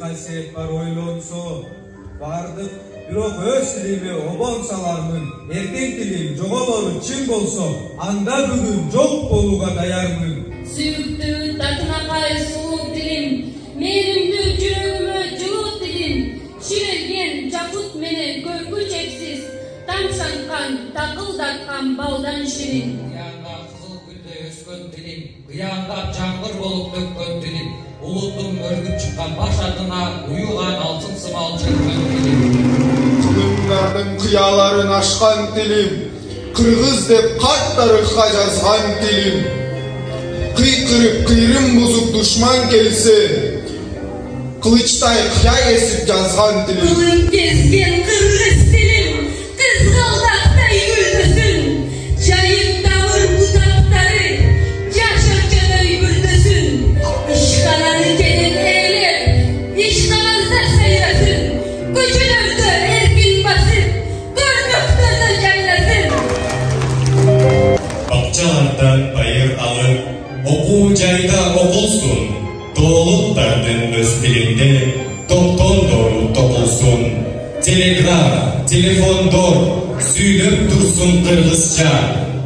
Kayset var oylonso, vardık, bирок öz tilime obon salarmın, erken tilim jogo bolup çim bolso, anda bugün jok boluga dayarmın. Sүйүктүү татынакай сулуу тилим, мээримдүү жүрөгүмө жылуу тилим, ширелген жакут менен көркү чексиз, тамшанткан, такылдаткан балдан ширин. Кыянга кызыл гүлдөй өскөн тилим, кыянга жамгыр болуп төккөн тилим, улуттун өргүп чыккан баш атына уюган алтын сымал чөккөн тилим. Кылымдардын кыяларын ашкан тилим, кыргыз деп кат тарыхка жазган тилим. Кыйкырып кыйрым бузуп душман келсе, кылычтай кыя кесип жазган тилим. Кылым кезген кыргыз тилим, кызгылдактай гүлдөсүн, жайып тамыр бутактары, жашырчадай бүрдөсүн. İşkananı kedin eğilir, işkanansa sayılasın, gücülerde erkin basıp, görmükterde caylasın. Bakçalardan bayır alıp, oku cayda okulsun, doğuluktardın öz dilinde, dokton doğru tokulsun. Telegraf, telefondor, süylöp dursun kırgızca,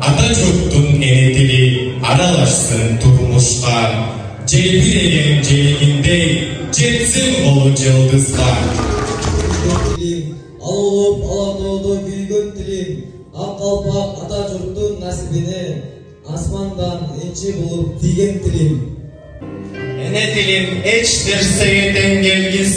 Atatürk'ün ene dili, aralaşsın turmuşka. Celbiregen celiginde jetsin olu yıldızga. Алып алатоодо күйгөн тилим, ак калпак Атажурттун насибине асмандан энчи болуп тийген тилим. Эне тилим эч нерсеге келгиз,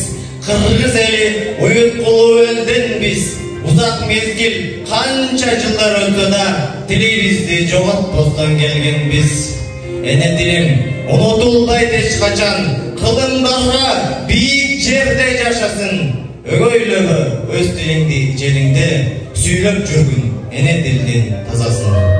кыргыз эли уюткулуу элден биз. Узак мезгил канча жылдар өтө да тилибизди жоготпостон келген биз. Эне тилим unutulmaydı eç kaçan, kılımdarga büyük jerde yaşasın. Ögöylögö öz tilingdi jelingde, süylöp жүргүн ene dilden tazasın.